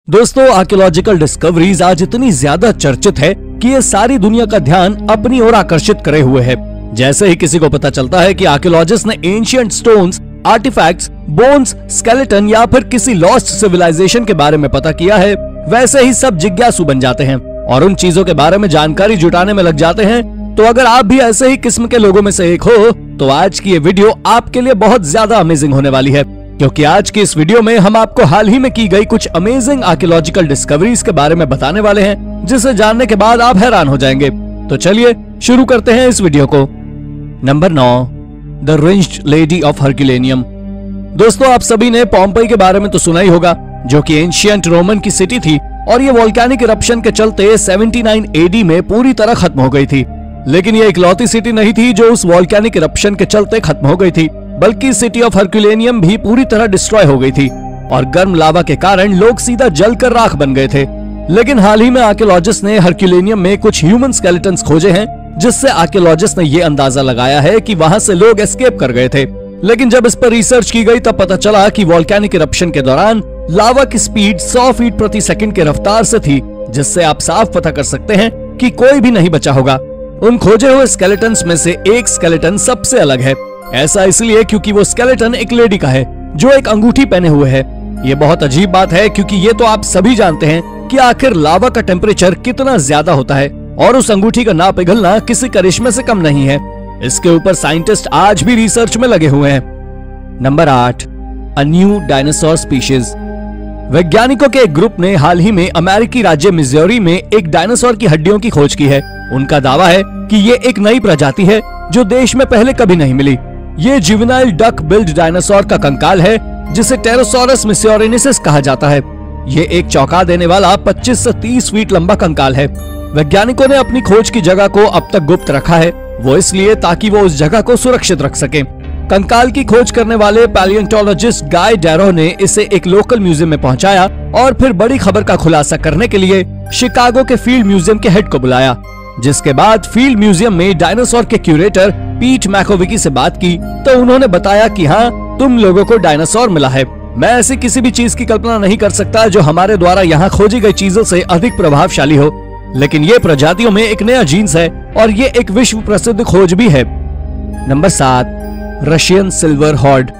दोस्तों, archaeological discoveries आज इतनी ज्यादा चर्चित है कि ये सारी दुनिया का ध्यान अपनी ओर आकर्षित करे हुए है। जैसे ही किसी को पता चलता है कि आर्कियोलॉजिस्ट ने ancient stones, artefacts, bones, skeleton या फिर किसी लॉस्ट सिविलाइजेशन के बारे में पता किया है, वैसे ही सब जिज्ञासु बन जाते हैं और उन चीजों के बारे में जानकारी जुटाने में लग जाते हैं। तो अगर आप भी ऐसे ही किस्म के लोगों में से एक हो, तो आज की ये वीडियो आपके लिए बहुत ज्यादा अमेजिंग होने वाली है, क्योंकि आज की इस वीडियो में हम आपको हाल ही में की गई कुछ अमेजिंग आर्कियोलॉजिकल डिस्कवरीज के बारे में बताने वाले हैं, जिसे जानने के बाद आप हैरान हो जाएंगे। तो चलिए शुरू करते हैं इस वीडियो को। Number 9, the ringed lady of Herculaneum. दोस्तों, आप सभी ने पोम्पई के बारे में तो सुना ही होगा, जो कि एंशिएंट रोमन की सिटी थी और ये वोल्केनिक इरप्शन के चलते 79 एडी में पूरी तरह खत्म हो गई थी। लेकिन ये इकलौती सिटी नहीं थी जो उस वोल्केनिक इरप्शन के चलते खत्म हो गई थी, बल्कि सिटी ऑफ हरक्यूलेनियम भी पूरी तरह डिस्ट्रॉय हो गई थी और गर्म लावा के कारण लोग सीधा जलकर राख बन गए थे। लेकिन हाल ही में आर्कियोलॉजिस्ट ने हरक्यूलेनियम में कुछ ह्यूमन स्केलेटन्स खोजे हैं, जिससे आर्कियोलॉजिस्ट ने ये अंदाजा लगाया है कि वहां से लोग एस्केप कर गए थे। लेकिन जब इस पर रिसर्च की गई तब पता चला कि वोल्केनिक इरप्शन के दौरान लावा की स्पीड 100 फीट प्रति सेकंड के रफ्तार से थी, जिससे आप साफ पता कर सकते हैं कि कोई भी नहीं बचा होगा। उन खोजे हुए स्केलेटन्स में से एक स्केलेटन सबसे अलग है। ऐसा इसलिए क्योंकि वो स्केलेटन एक लेडी का है जो एक अंगूठी पहने हुए है। ये बहुत अजीब बात है, क्योंकि ये तो आप सभी जानते हैं कि आखिर लावा का टेम्परेचर कितना ज्यादा होता है और उस अंगूठी का ना पिघलना किसी करिश्मे से कम नहीं है। इसके ऊपर साइंटिस्ट आज भी रिसर्च में लगे हुए हैं। Number 8, a new dinosaur species. वैज्ञानिकों के एक ग्रुप ने हाल ही में अमेरिकी राज्य मिजोरी में एक डायनासोर की हड्डियों की खोज की है। उनका दावा है कि ये एक नई प्रजाति है जो देश में पहले कभी नहीं मिली। ये जुवेनाइल डक बिल्ड डायनासोर का कंकाल है, जिसे टेरोसोरस मिस्योरिनेसिस कहा जाता है। ये एक चौंका देने वाला 25 से 30 फीट लंबा कंकाल है। वैज्ञानिकों ने अपनी खोज की जगह को अब तक गुप्त रखा है, वो इसलिए ताकि वो उस जगह को सुरक्षित रख सके। कंकाल की खोज करने वाले पैलियोंटोलॉजिस्ट गाय डैरो ने इसे एक लोकल म्यूजियम में पहुंचाया और फिर बड़ी खबर का खुलासा करने के लिए शिकागो के फील्ड म्यूजियम के हेड को बुलाया। जिसके बाद फील्ड म्यूजियम में डायनासोर के क्यूरेटर पीट मैकोविकी से बात की तो उन्होंने बताया कि हाँ, तुम लोगों को डायनासोर मिला है। मैं ऐसी किसी भी चीज की कल्पना नहीं कर सकता जो हमारे द्वारा यहाँ खोजी गई चीजों से अधिक प्रभावशाली हो, लेकिन ये प्रजातियों में एक नया जीन्स है और ये एक विश्व प्रसिद्ध खोज भी है। Number 7, Russian silver hoard.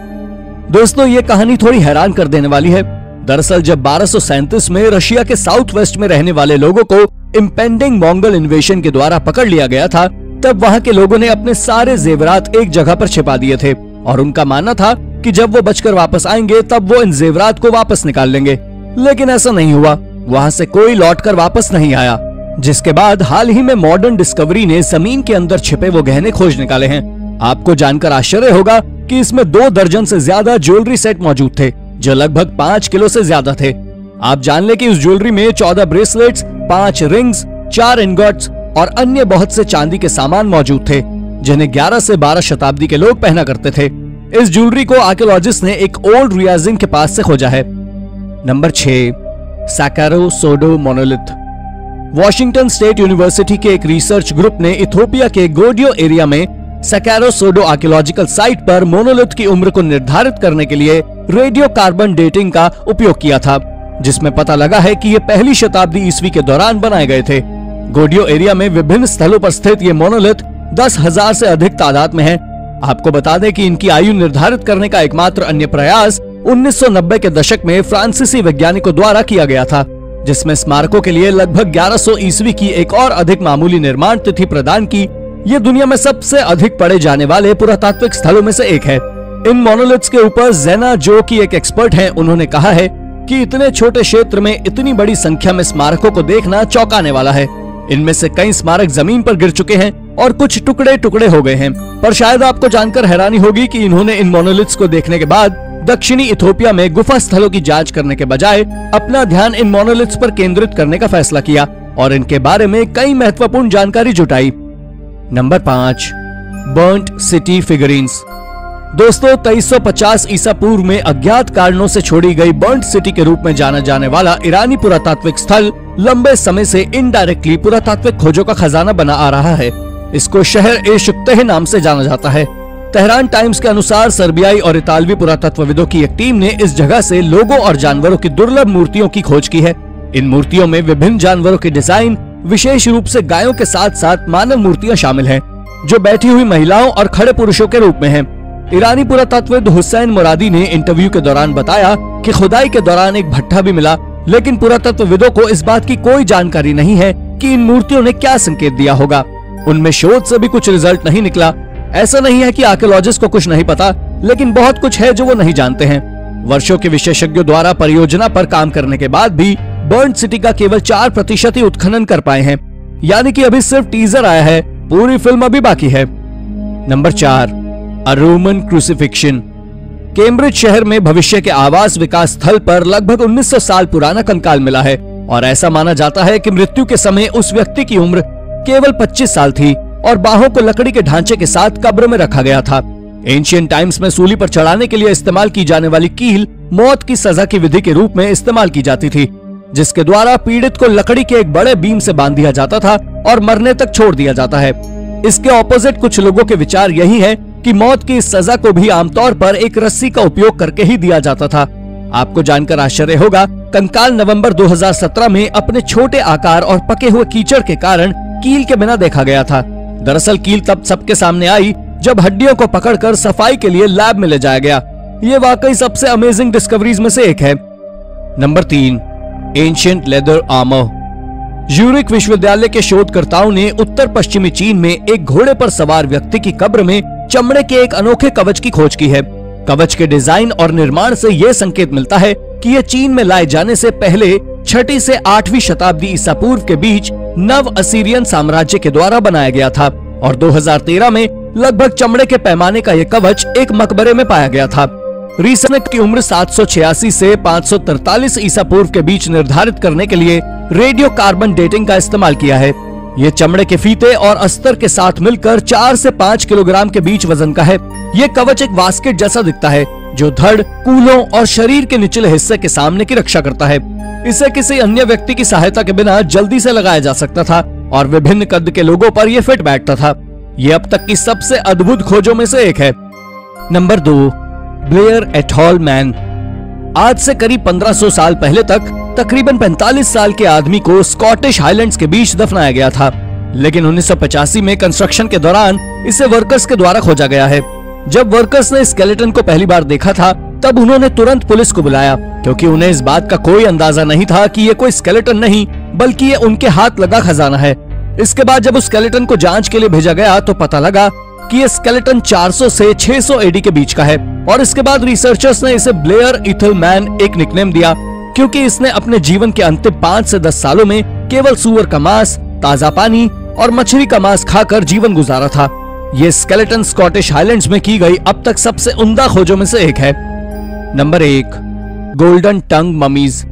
दोस्तों, ये कहानी थोड़ी हैरान कर देने वाली है। दरअसल जब 1237 में रशिया के साउथ वेस्ट में रहने वाले लोगों को इम्पेंडिंग मंगोल इन्वेशन के द्वारा पकड़ लिया गया था, तब वहां के लोगों ने अपने सारे जेवरात एक जगह पर छिपा दिए थे और उनका मानना था कि जब वो बचकर वापस आएंगे तब वो इन जेवरात को वापस निकाल लेंगे। लेकिन ऐसा नहीं हुआ, वहां से कोई लौटकर वापस नहीं आया। जिसके बाद हाल ही में मॉडर्न डिस्कवरी ने जमीन के अंदर छिपे वो गहने खोज निकाले हैं। आपको जानकर आश्चर्य होगा कि इसमें 2 दर्जन से ज्यादा ज्वेलरी सेट मौजूद थे, जो लगभग 5 किलो से ज्यादा थे। आप जान ले कि उस ज्वेलरी में 14 ब्रेसलेट्स, 5 रिंग्स, 4 इनगॉट्स और अन्य बहुत से चांदी के सामान मौजूद थे, जिन्हें 11 से 12 शताब्दी के लोग पहना करते थे। इस ज्वेलरी को आर्कियोलॉजिस्ट ने एक ओल्ड रियाजिंग के पास से खोजा है। नंबर 6, सैकारो सोडो मोनोलिथ। वॉशिंगटन स्टेट यूनिवर्सिटी के एक रिसर्च ग्रुप ने इथियोपिया के गोडियो एरिया में सैकारो सोडो आर्कियोलॉजिकल साइट पर मोनोलिथ की उम्र को निर्धारित करने के लिए रेडियो कार्बन डेटिंग का उपयोग किया था, जिसमें पता लगा है कि ये पहली शताब्दी ईस्वी के दौरान बनाए गए थे। गोडियो एरिया में विभिन्न स्थलों पर स्थित ये मोनोलिथ 10,000 से अधिक तादाद में है। आपको बता दें कि इनकी आयु निर्धारित करने का एकमात्र अन्य प्रयास 1990 के दशक में फ्रांसीसी वैज्ञानिकों द्वारा किया गया था, जिसमें स्मारकों के लिए लगभग 1100 ईस्वी की एक और अधिक मामूली निर्माण तिथि प्रदान की। ये दुनिया में सबसे अधिक पढ़े जाने वाले पुरातात्विक स्थलों में से एक है। इन मोनोलिथ्स के ऊपर जेना, जो कि एक एक्सपर्ट हैं, उन्होंने कहा है कि इतने छोटे क्षेत्र में इतनी बड़ी संख्या में स्मारकों को देखना चौंकाने वाला है। इनमें से कई स्मारक जमीन पर गिर चुके हैं और कुछ टुकड़े टुकड़े हो गए हैं। पर शायद आपको जानकर हैरानी होगी कि इन्होंने इन मोनोलिथ्स को देखने के बाद दक्षिणी इथियोपिया में गुफा स्थलों की जांच करने के बजाय अपना ध्यान इन मोनोलिथ्स पर केंद्रित करने का फैसला किया और इनके बारे में कई महत्वपूर्ण जानकारी जुटाई। Number 5, burnt city figurines. दोस्तों, 2350 ईसा पूर्व में अज्ञात कारणों से छोड़ी गई बर्न्ट सिटी के रूप में जाना जाने वाला ईरानी पुरातात्विक स्थल लंबे समय से इनडायरेक्टली पुरातात्विक खोजों का खजाना बना आ रहा है। इसको शहर ए शुक्तेह नाम से जाना जाता है। तेहरान टाइम्स के अनुसार सर्बियाई और इतालवी पुरातत्वविदों की एक टीम ने इस जगह से लोगों और जानवरों की दुर्लभ मूर्तियों की खोज की है। इन मूर्तियों में विभिन्न जानवरों के डिजाइन, विशेष रूप से गायों के साथ साथ मानव मूर्तियां शामिल हैं, जो बैठी हुई महिलाओं और खड़े पुरुषों के रूप में हैं। ईरानी पुरातत्वविद हुसैन मुरादी ने इंटरव्यू के दौरान बताया कि खुदाई के दौरान एक भट्ठा भी मिला, लेकिन पुरातत्वविदों को इस बात की कोई जानकारी नहीं है कि इन मूर्तियों ने क्या संकेत दिया होगा। उनमें शोध से भी कुछ रिजल्ट नहीं निकला। ऐसा नहीं है कि आर्कियोलॉजिस्ट को कुछ नहीं पता, लेकिन बहुत कुछ है जो वो नहीं जानते हैं। वर्षों के विशेषज्ञों द्वारा परियोजना पर काम करने के बाद भी बर्न्ड सिटी का केवल 4% ही उत्खनन कर पाए हैं, यानी कि अभी सिर्फ टीजर आया है, पूरी फिल्म अभी बाकी है। Number 4, a Roman crucifixion. Cambridge शहर में भविष्य के आवास विकास स्थल पर लगभग 1900 साल पुराना कंकाल मिला है और ऐसा माना जाता है कि मृत्यु के समय उस व्यक्ति की उम्र केवल 25 साल थी और बाहों को लकड़ी के ढांचे के साथ कब्र में रखा गया था। एंशिएंट टाइम्स में सूली पर चढ़ाने के लिए इस्तेमाल की जाने वाली कील मौत की सजा की विधि के रूप में इस्तेमाल की जाती थी, जिसके द्वारा पीड़ित को लकड़ी के एक बड़े बीम से बांध दिया जाता था और मरने तक छोड़ दिया जाता है। इसके ऑपोजिट कुछ लोगों के विचार यही है कि मौत की इस सजा को भी आमतौर पर एक रस्सी का उपयोग करके ही दिया जाता था। आपको जानकर आश्चर्य होगा, कंकाल नवंबर 2017 में अपने छोटे आकार और पके हुए कीचड़ के कारण कील के बिना देखा गया था। दरअसल कील तब सबके सामने आई जब हड्डियों को पकड़कर सफाई के लिए लैब में ले जाया गया। ये वाकई सबसे अमेजिंग डिस्कवरीज में से एक है। Number 3, ancient leather armour. Uric विश्वविद्यालय के शोधकर्ताओं ने उत्तर पश्चिमी चीन में एक घोड़े पर सवार व्यक्ति की कब्र में चमड़े के एक अनोखे कवच की खोज की है। कवच के डिजाइन और निर्माण से यह संकेत मिलता है कि यह चीन में लाए जाने से पहले 6वीं से 8वीं शताब्दी ईसा पूर्व के बीच नव असीरियन साम्राज्य के द्वारा बनाया गया था और 2013 में लगभग चमड़े के पैमाने का यह कवच एक मकबरे में पाया गया था। रिसर्च की उम्र 786 से 543 ईसा पूर्व के बीच निर्धारित करने के लिए रेडियो कार्बन डेटिंग का इस्तेमाल किया है। ये चमड़े के फीते और अस्तर के साथ मिलकर 4 से 5 किलोग्राम के बीच वजन का है। ये कवच एक बास्केट जैसा दिखता है जो धड़, कूलों और शरीर के निचले हिस्से के सामने की रक्षा करता है। इसे किसी अन्य व्यक्ति की सहायता के बिना जल्दी से लगाया जा सकता था और विभिन्न कद के लोगों पर यह फिट बैठता था। ये अब तक की सबसे अद्भुत खोजों में से एक है। Number 2, Blair at hall man. आज से करीब 1500 साल पहले तक तकरीबन 45 साल के आदमी को स्कॉटिश हाईलैंड्स के बीच दफनाया गया था, लेकिन 1985 में कंस्ट्रक्शन के दौरान इसे वर्कर्स के द्वारा खोजा गया है। जब वर्कर्स ने स्केलेटन को पहली बार देखा था, तब उन्होंने तुरंत पुलिस को बुलाया, क्योंकि उन्हें इस बात का कोई अंदाजा नहीं था कि ये कोई स्केलेटन नहीं बल्कि ये उनके हाथ लगा खजाना है। इसके बाद जब उस स्केलेटन को जांच के लिए भेजा गया तो पता लगा कि ये स्केलेटन 400 से 600 एडी के बीच का है और इसके बाद रिसर्चर्स ने इसे ब्लेयर इथल मैन एक निकनेम दिया, क्योंकि इसने अपने जीवन के अंतिम 5 से 10 सालों में केवल सूअर का मांस, ताजा पानी और मछली का मांस खाकर जीवन गुजारा था। ये स्केलेटन स्कॉटिश हाईलैंड्स में की गई अब तक सबसे उम्दा खोजों में से एक है। नंबर 1, गोल्डन टंग ममीज।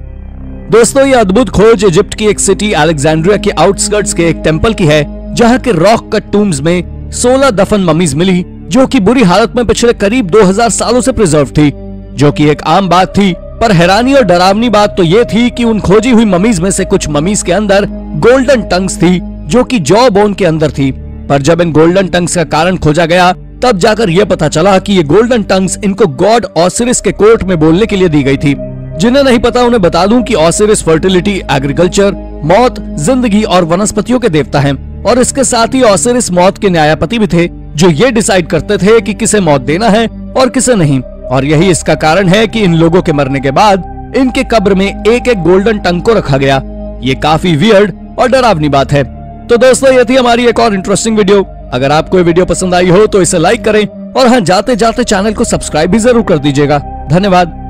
दोस्तों, ये अद्भुत खोज इजिप्ट की एक सिटी अलेक्जेंड्रिया के आउटस्कर्ट्स के एक टेंपल की है, जहां के रॉक कट टूम्स में 16 दफन ममीज मिली, जो कि बुरी हालत में पिछले करीब 2000 सालों से प्रिजर्व थी, जो कि एक आम बात थी। पर हैरानी और डरावनी बात तो ये थी कि उन खोजी हुई ममीज में से कुछ ममीज के अंदर गोल्डन टंग्स थी, जो कि जॉ बोन के अंदर थी। पर जब इन गोल्डन टंग्स का कारण खोजा गया, तब जाकर यह पता चला कि ये गोल्डन टंग्स इनको गॉड ऑसिरिस के कोर्ट में बोलने के लिए दी गई थी। जिन्हें नहीं पता उन्हें बता दूं कि ऑसिरिस फर्टिलिटी, एग्रीकल्चर, मौत, जिंदगी और वनस्पतियों के देवता हैं, और इसके साथ ही ऑसिरिस मौत के न्यायपति भी थे, जो ये डिसाइड करते थे कि किसे मौत देना है और किसे नहीं। और यही इसका कारण है कि इन लोगों के मरने के बाद इनके कब्र में एक एक गोल्डन टंग को रखा गया। ये काफी वियर्ड और डरावनी बात है। तो दोस्तों, ये थी हमारी एक और इंटरेस्टिंग वीडियो। अगर आपको ये वीडियो पसंद आई हो तो इसे लाइक करें और हाँ, जाते जाते चैनल को सब्सक्राइब भी जरूर कर दीजिएगा। धन्यवाद।